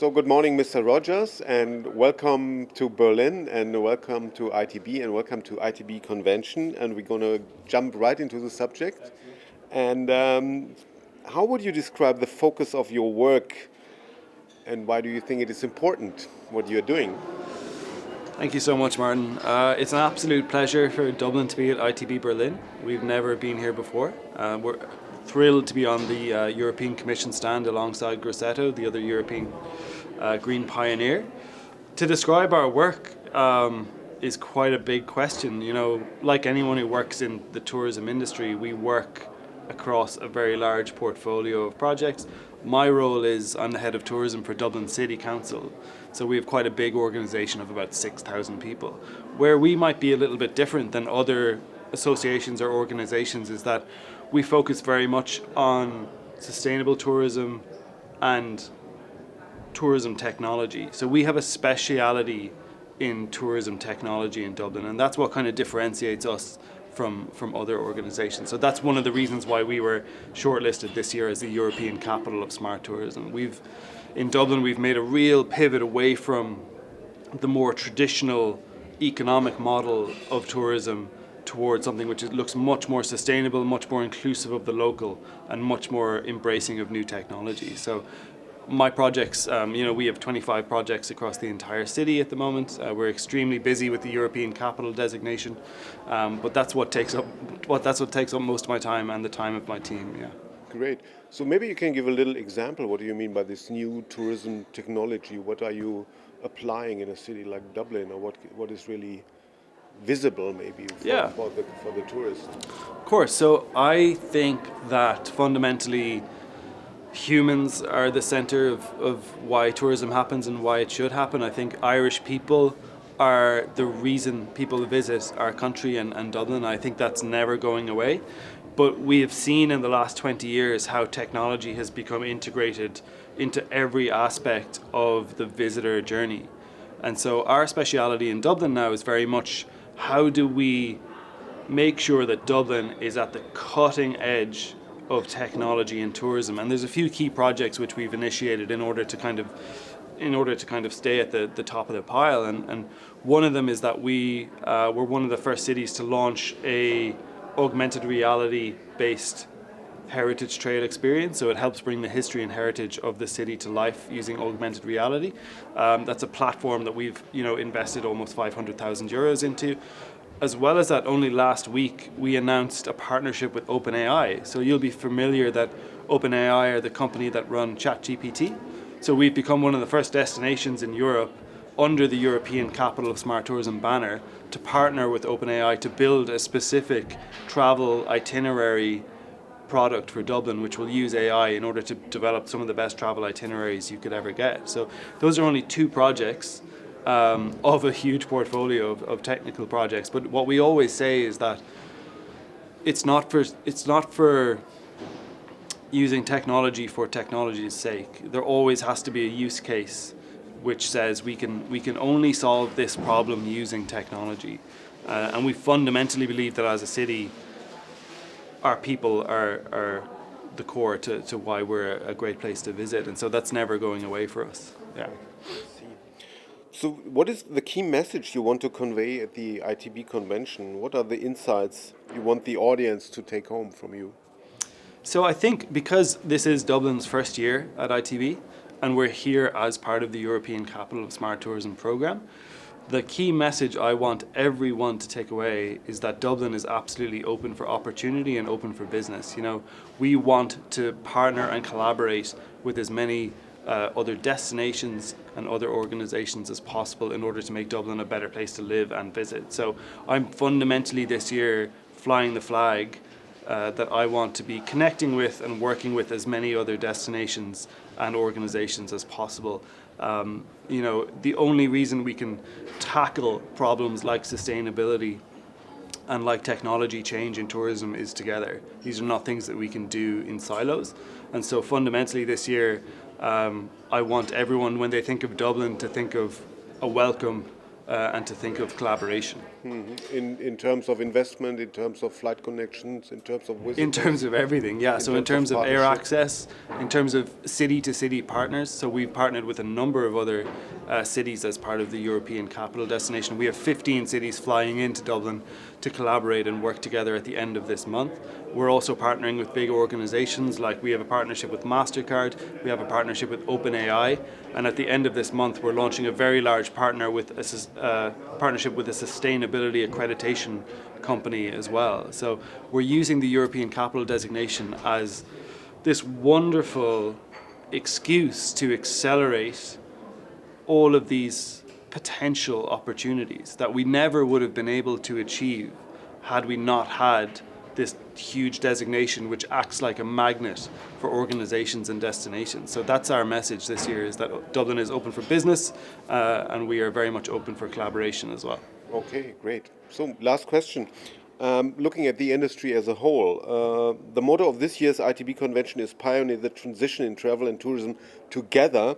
So good morning, Mr. Rogers, and welcome to Berlin, and welcome to ITB, and welcome to ITB Convention. And we're going to jump right into the subject. And how would you describe the focus of your work, and why do you think it is important what you're doing? Thank you so much, Martin. It's an absolute pleasure for Dublin to be at ITB Berlin. We've never been here before. We're thrilled to be on the European Commission stand alongside Grosseto, the other European green pioneer. To describe our work is quite a big question. You know, like anyone who works in the tourism industry, we work across a very large portfolio of projects. My role is I'm the head of tourism for Dublin City Council. So we have quite a big organisation of about 6,000 people. Where we might be a little bit different than other associations or organisations is that we focus very much on sustainable tourism and tourism technology. So we have a speciality in tourism technology in Dublin, and that's what kind of differentiates us from other organisations. So that's one of the reasons why we were shortlisted this year as the European Capital of Smart Tourism. In Dublin, we've made a real pivot away from the more traditional economic model of tourism towards something which looks much more sustainable, much more inclusive of the local, and much more embracing of new technology. So my projects, we have 25 projects across the entire city at the moment. We're extremely busy with the European Capital designation, but that's what takes up most of my time and the time of my team. Yeah. Great. So maybe you can give a little example. What do you mean by this new tourism technology? What are you applying in a city like Dublin, or what is really visible maybe for the tourist? Of course. So I think that fundamentally humans are the center of why tourism happens and why it should happen. I think Irish people are the reason people visit our country and Dublin. I think that's never going away. But we have seen in the last 20 years how technology has become integrated into every aspect of the visitor journey. And so our speciality in Dublin now is very much how do we make sure that Dublin is at the cutting edge of technology and tourism. And there's a few key projects which we've initiated in order to kind of stay at the top of the pile. And one of them is that we're one of the first cities to launch a augmented reality based heritage trail experience. So it helps bring the history and heritage of the city to life using augmented reality. That's a platform that we've invested almost 500,000 euros into. As well as that, only last week we announced a partnership with OpenAI. So you'll be familiar that OpenAI are the company that run ChatGPT. So we've become one of the first destinations in Europe under the European Capital of Smart Tourism banner to partner with OpenAI to build a specific travel itinerary product for Dublin, which will use AI in order to develop some of the best travel itineraries you could ever get. So those are only two projects of a huge portfolio of technical projects. But what we always say is that it's not for using technology for technology's sake. There always has to be a use case which says we can only solve this problem using technology. And we fundamentally believe that as a city, our people are the core to why we're a great place to visit. And so that's never going away for us. Yeah. So what is the key message you want to convey at the ITB convention? What are the insights you want the audience to take home from you? So I think because this is Dublin's first year at ITB and we're here as part of the European Capital of Smart Tourism programme, the key message I want everyone to take away is that Dublin is absolutely open for opportunity and open for business. We want to partner and collaborate with as many other destinations and other organisations as possible in order to make Dublin a better place to live and visit. So I'm fundamentally this year flying the flag that I want to be connecting with and working with as many other destinations and organisations as possible. The only reason we can tackle problems like sustainability and like technology change in tourism is together. These are not things that we can do in silos. And so fundamentally this year, I want everyone, when they think of Dublin, to think of a welcome and to think of collaboration. In terms of investment, in terms of flight connections, in terms of visitors? In terms of everything, yeah. So in terms of air partnership? access, in terms of city-to-city partners, so we've partnered with a number of other cities as part of the European capital destination. We have 15 cities flying into Dublin to collaborate and work together at the end of this month. We're also partnering with big organizations, like we have a partnership with MasterCard, we have a partnership with OpenAI, and at the end of this month we're launching a very large partnership with a sustainability accreditation company as well. So we're using the European capital designation as this wonderful excuse to accelerate all of these potential opportunities that we never would have been able to achieve had we not had this huge designation which acts like a magnet for organizations and destinations. So that's our message this year, is that Dublin is open for business and we are very much open for collaboration as well. Okay, great. So last question. Looking at the industry as a whole, the motto of this year's ITB convention is pioneer the transition in travel and tourism together.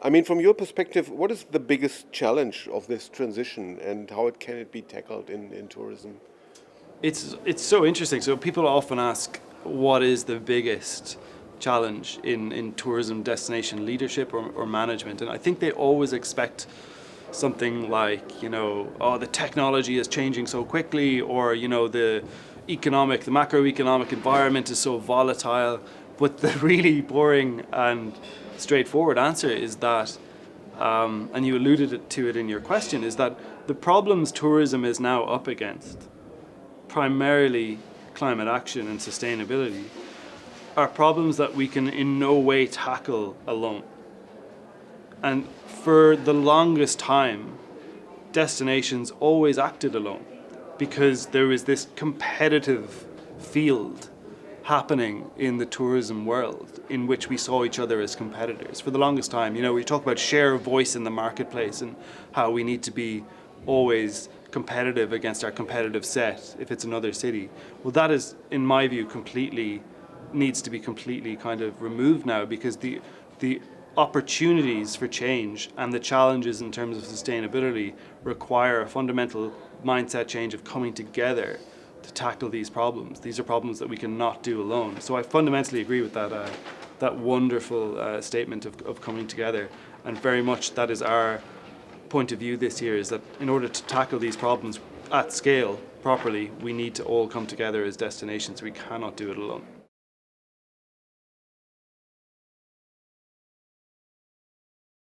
I mean, from your perspective, what is the biggest challenge of this transition and how can it be tackled in tourism? It's so interesting. So people often ask, what is the biggest challenge in tourism destination leadership or management? And I think they always expect something like, the technology is changing so quickly, or, the macroeconomic environment is so volatile. But the really boring and straightforward answer is that, and you alluded to it in your question, is that the problems tourism is now up against, primarily climate action and sustainability, are problems that we can in no way tackle alone. And for the longest time, destinations always acted alone because there was this competitive field happening in the tourism world in which we saw each other as competitors. For the longest time, we talk about share of voice in the marketplace and how we need to be always competitive against our competitive set if it's another city. Well, that is, in my view, needs to be completely kind of removed now, because the opportunities for change and the challenges in terms of sustainability require a fundamental mindset change of coming together to tackle these problems. These are problems that we cannot do alone. So I fundamentally agree with that wonderful statement of coming together, and very much that is our point of view this year, is that in order to tackle these problems at scale properly, we need to all come together as destinations. We cannot do it alone.